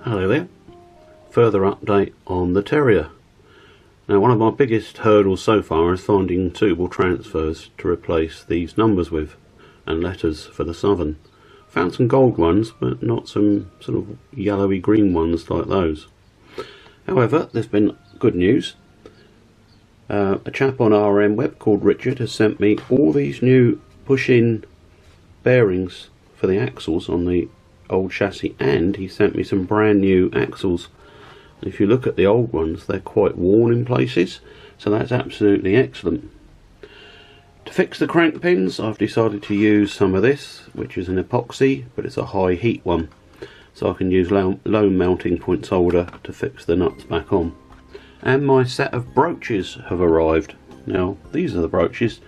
Hello there. Further update on the Terrier. Now, one of my biggest hurdles so far is finding suitable transfers to replace these numbers with, and letters for the Southern. Found some gold ones, but not some sort of yellowy green ones like those. However, there's been good news. A chap on RM Web called Richard has sent me all these new push-in bearings for the axles on the old chassis, and he sent me some brand new axles. If you look at the old ones, they're quite worn in places, so that's absolutely excellent. To fix the crank pins, I've decided to use some of this, which is an epoxy, but it's a high heat one, so I can use low melting point solder to fix the nuts back on. And my set of broaches have arrived. Now, these are the broaches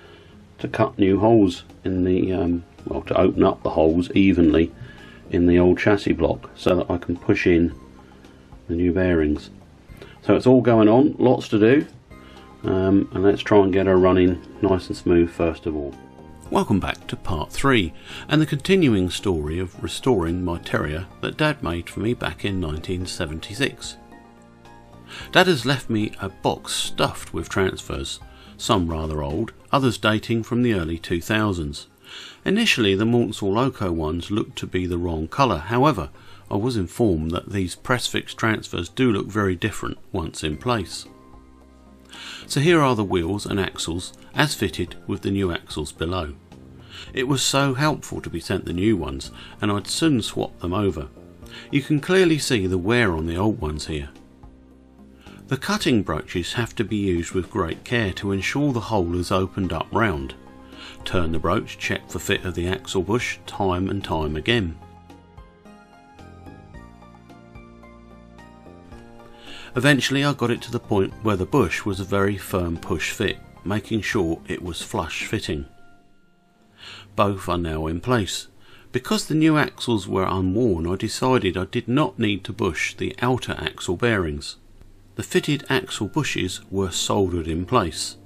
to cut new holes in the, well, to open up the holes evenly in the old chassis block so that I can push in the new bearings. So it's all going on, lots to do, and let's try and get her running nice and smooth first of all. Welcome back to part 3 and the continuing story of restoring my Terrier that Dad made for me back in 1976. Dad has left me a box stuffed with transfers, some rather old, others dating from the early 2000s. Initially the Mortsel Loco ones looked to be the wrong colour, however I was informed that these press-fix transfers do look very different once in place. So here are the wheels and axles as fitted with the new axles below. It was so helpful to be sent the new ones, and I'd soon swap them over. You can clearly see the wear on the old ones here. The cutting broaches have to be used with great care to ensure the hole is opened up round. Turn the broach, check for fit of the axle bush time and time again. Eventually I got it to the point where the bush was a very firm push fit, making sure it was flush fitting. Both are now in place. Because the new axles were unworn, I decided I did not need to bush the outer axle bearings. The fitted axle bushes were soldered in place.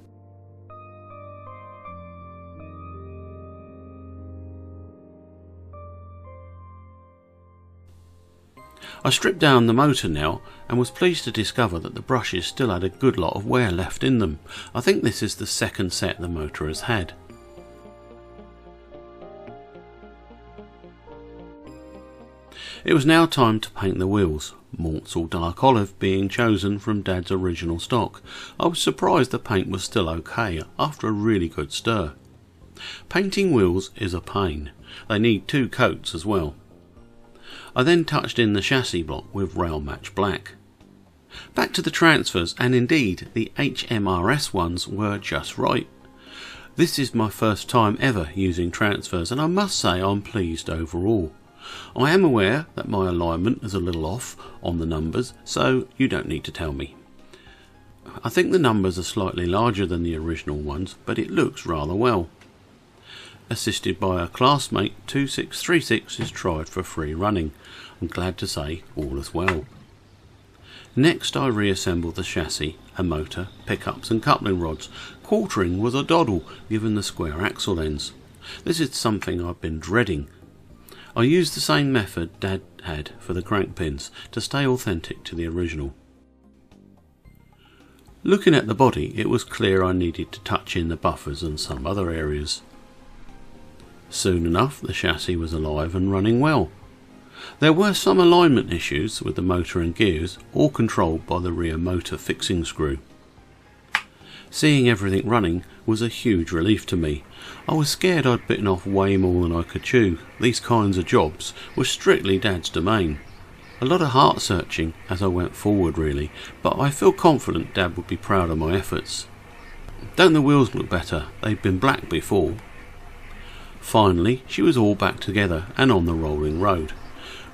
I stripped down the motor now and was pleased to discover that the brushes still had a good lot of wear left in them. I think this is the second set the motor has had. It was now time to paint the wheels, Mortsel Dark Olive being chosen from Dad's original stock. I was surprised the paint was still okay after a really good stir. Painting wheels is a pain. They need 2 coats as well. I then touched in the chassis block with rail match black. Back to the transfers, and indeed the HMRS ones were just right. This is my first time ever using transfers, and I must say I'm pleased overall. I am aware that my alignment is a little off on the numbers, so you don't need to tell me. I think the numbers are slightly larger than the original ones, but it looks rather well. Assisted by a classmate, 2636 is tried for free running. I'm glad to say all is well. Next I reassembled the chassis, a motor, pickups and coupling rods. Quartering was a doddle given the square axle ends. This is something I've been dreading. I used the same method Dad had for the crank pins to stay authentic to the original. Looking at the body, it was clear I needed to touch in the buffers and some other areas. Soon enough the chassis was alive and running well. There were some alignment issues with the motor and gears, all controlled by the rear motor fixing screw. Seeing everything running was a huge relief to me. I was scared I'd bitten off way more than I could chew. These kinds of jobs were strictly Dad's domain. A lot of heart searching as I went forward really, but I feel confident Dad would be proud of my efforts. Don't the wheels look better? They've been black before. Finally she was all back together and on the rolling road.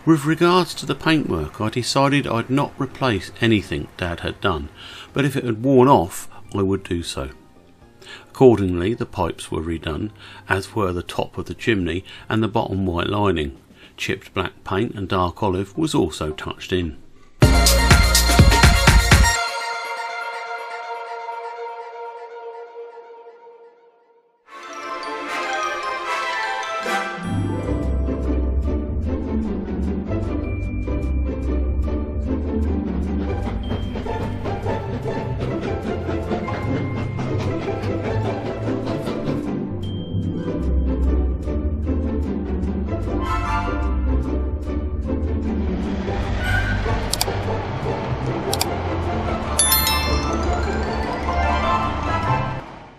With regards to the paintwork, I decided I'd not replace anything Dad had done, but if it had worn off I would do so. Accordingly the pipes were redone, as were the top of the chimney and the bottom white lining. Chipped black paint and dark olive was also touched in.